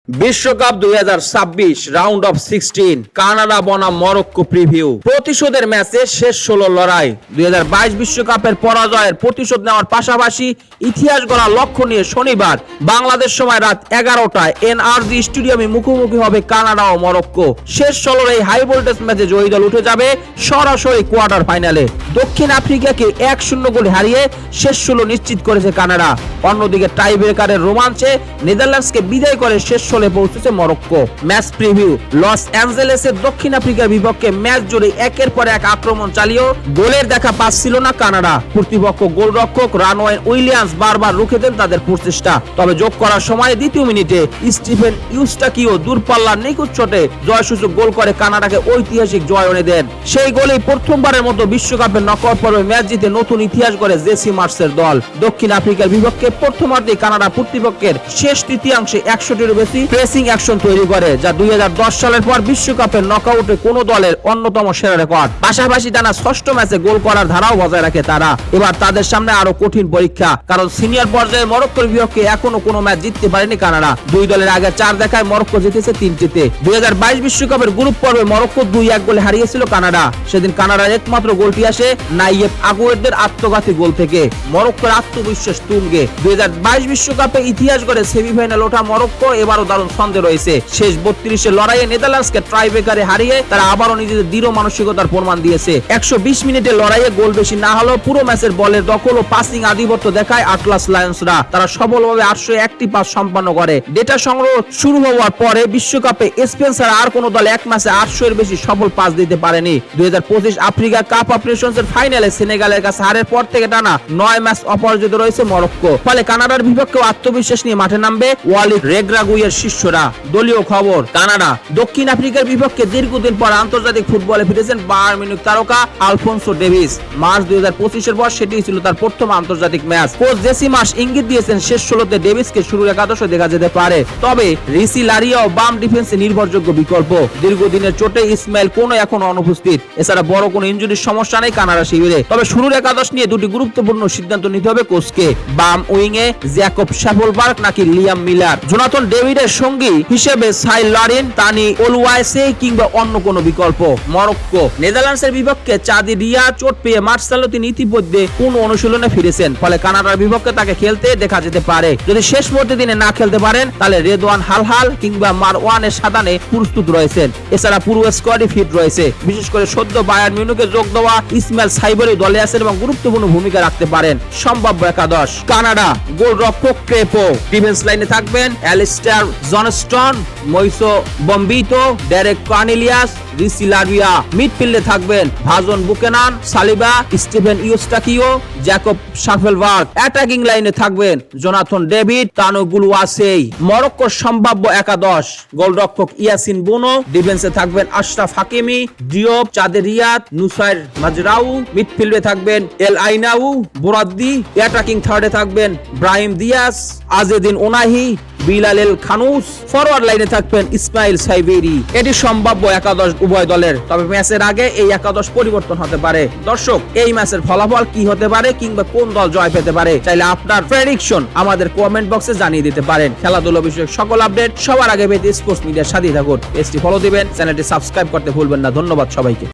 বিশ্বকাপ 2026 round of 16 Canada বনাম Morocco preview. প্রতিশোধের ম্যাচে শেষ 16 লড়াই। 2022 বিশ্বকাপের পরাজয়ের প্রতিশোধ নেওয়ার পাশাপাশি ইতিহাস গড়ার লক্ষ্য নিয়ে শনিবার বাংলাদেশ সময় রাত 11টায় এনআরজি স্টেডিয়ামে মুখোমুখি হবে কানাডা ও মরক্কো। শেষ 16 এই হাই ভোল্টেজ ম্যাচে জয়ী দল উঠে যাবে সরাসরি কোয়ার্টার ফাইনালে। দক্ষিণ আফ্রিকাকে 1-0 গোলে হারিয়ে শেষ 16 নিশ্চিত করেছে কানাডা। অন্যদিকে টাই ব্রেকারের রোমাঞ্চে নেদারল্যান্ডসকে বিদায় করে শেষ 16 পৌঁছেছে মরক্কো। Match preview. লস অ্যাঞ্জেলেসের দক্ষিণ আফ্রিকার বিপক্ষে ম্যাচ জুড়ে একের পর এক আক্রমণ চালিয়েও গোলের দেখা পাচ্ছিল না কানাডা। প্রতিপক্ষ গোলরক্ষক রানওয়েন উইলিয়ামস বারবার রুখে দেন তাদের প্রচেষ্টা। তবে যোগ করার সময় দ্বিতীয় মিনিটে স্টিফেন ইউস্টাকিও দূরপাল্লার নিখুঁত শটে জয়সূচক গোল করে কানাডাকে ঐতিহাসিক জয় এনে দেন। সেই গোলেই প্রথমবারের মতো বিশ্বকাপের নকআউট পর্বে ম্যাচ জিতে নতুন ইতিহাস গড়ে জেসি মার্সের দল। দক্ষিণ আফ্রিকার বিপক্ষে প্রথমার্ধে কানাডা প্রতিপক্ষের শেষ তৃতীয়াংশে 100টিরও বেশি প্রেসিং অ্যাকশন তৈরি করে, যা 2010 সালের পর বিশ্বকাপের নকআউটে কোনো দলের অন্যতম সেরা রেকর্ড। পাশাপাশি টানা 6ষ্ঠ ম্যাচে গোল করার ধারাও বজায় রাখে তারা। এবার তাদের সামনে আরো কঠিন পরীক্ষা, কারণ সিনিয়র পর্যায়ে মরক্কোর বিপক্ষে এখনো কোনো ম্যাচ জিততে পারেনি কানাডা। দুই দলের আগে 4 দেখায় মরক্কো জিতেছে 3টিতে। 2022 বিশ্বকাপের গ্রুপ পর্বে মরক্কো 2-1 গোলে হারিয়েছিল কানাডা। সেদিন কানাডার একমাত্র গোলটি আসে নাইয়েব আগুয়েরদের আত্মঘাতী গোল থেকে। মরক্কোর আত্মবিশ্বাস তুঙ্গে। 2022 বিশ্বকাপে ইতিহাস গড়ে সেমিফাইনাল ওঠা মরক্কো এবারও দারুণ ছন্দে রয়েছে। শেষ 32 লড়াইয়ে নেদারল্যান্ডসকে টাই ব্রেকারে হারিয়ে তারা আবারও নিজেদের দৃঢ় মানসিকতার প্রমাণ দিয়েছে। 120 মিনিটের লড়াইয়ে গোল বেশি না হলেও পুরো ম্যাচের বলের দখল ও পাসিং আধিপত্য দেখায় আটলাস লায়ন্সরা। তারা সফলভাবে 801টি পাস সম্পন্ন করে। ডেটা সংগ্রহ শুরু হওয়ার পরে বিশ্বকাপে স্পেন ছাড়া আর কোনো দল এক ম্যাচে 800 এর বেশি সফল পাস দিতে পারেনি। 2025 আফ্রিকা কাপ অফ নেশনস এর ফাইনালে সেনেগালের কাছে হারের পর থেকে টানা 9 ম্যাচ অপরাজিত রয়েছে মরক্কো। ফলে কানাডার বিপক্ষে আত্মবিশ্বাস নিয়ে মাঠে নামবে ওয়ালিদ রেগ্রাগুইয়ের শিষ্যরা। দলীয় খবর। কানাডা দক্ষিণ আফ্রিকার বিপক্ষে দীর্ঘদিন পর আন্তর্জাতিক ফুটবলে ফিরেছেন বায়ার্ন মিউনিখ তারকা আলফোনসো ডেভিস। মার্চ 2025 এর পর সেটি ছিল তার প্রথম আন্তর্জাতিক ম্যাচ। কোচ জেসি মার্স ইঙ্গিত দিয়েছেন শেষ 16তে ডেভিসকে শুরুর একাদশে দেখা যেতে পারে, তবে রিসি লারিয়াও বাম ডিফেন্সে নির্ভরযোগ্য বিকল্প। দীর্ঘদিনের চোটে ইসমাইল কোনো এখনো অনুপস্থিত। এছাড়া বড় কোনো ইনজুরির সমস্যা নেই কানাডা শিবিরে। তবে শুরুর একাদশ নিয়ে দুটি গুরুত্বপূর্ণ সিদ্ধান্ত নিতে হবে কোচকে। বাম উইংয়ে জ্যাকব শাফলবার্গ নাকি লিয়াম মিলার। জোনাথন ডেভিডের সঙ্গী হিসেবে সাইল লারিন, তানি ওলওয়াইসে কিংবা অন্য কোনো বিকল্প। মরক্কো নেদারল্যান্ডসের বিপক্ষে চাদি রিয়া চোট পেয়ে মার্সেলো তিনি ইতিমধ্যে কোন অনুশীলনে ফিরেছেন। ফলে কানাডার বিপক্ষে তাকে খেলতে দেখা যেতে পারে। যদি শেষ মুহূর্তে দিনে না খেলতে পারেন তাহলে রেদওয়ান হালহাল কিংবা মারওয়ানের সাদানে প্রস্তুত রয়েছেন। এছাড়া পুরো স্কোয়াডই ফিট রয়েছে। বিশেষ করে সদ্য বায়ার্ন মিউনিখে যোগ দেওয়া ইসমাইল সাইবরি দলে আছেন এবং গুরুত্বপূর্ণ ভূমিকা রাখতে পারেন। সম্ভাব্য একাদশ। কানাডা গোলরক্ষক ক্রেপো। ডিফেন্স লাইনে থাকবেন Alistair Johnston, Moise Bombito, Derek Cornelius, Richie Laryea. মিডফিল্ডে থাকবেন Tajon Buchanan, Saliba, Stephen Eustaquio, Jacob Shaffelburg. Attacking লাইনে থাকবেন জোনাথন ডেভিড, তানো গুলওয়াসেই। মরক্কোর সম্ভাব্য একাদশ। গোলরক্ষক ইয়াসিন বোনো। ডিফেন্সে থাকবেন আশরাফ হাকিমি, ডিওপ, চাদে রিয়াদ, নুসাইর মাজরাউ। মিডফিল্ডে থাকবেন এল আইনাউ, বোরাদ্দি। অ্যাটাকিং থার্ডে থাকবেন ব্রাহিম দিয়াস, আজেদিন ওনাহি, বিলাল এল খানুস। ফরওয়ার্ড লাইনে থাকবেন ইসমাইল সাইবেরি। এটি সম্ভাব্য একাদশ উভয় দলের। তবে ম্যাচের আগে এই একাদশ পরিবর্তন হতে পারে। দর্শক, এই ম্যাচের ফলাফল কি হতে পারে কিংবা কোন দল জয় পেতে পারে চাইলে আপনার প্রেডিকশন আমাদের কমেন্ট বক্সে জানিয়ে দিতে পারেন। খেলাধুলা বিষয়ক সকল আপডেট সবার আগে পেতে স্পোর্টস মিডিয়ার সাথে থাকুন। পেজটি ফলো দিবেন, চ্যানেলটি সাবস্ক্রাইব করতে ভুলবেন না। ধন্যবাদ সবাইকে।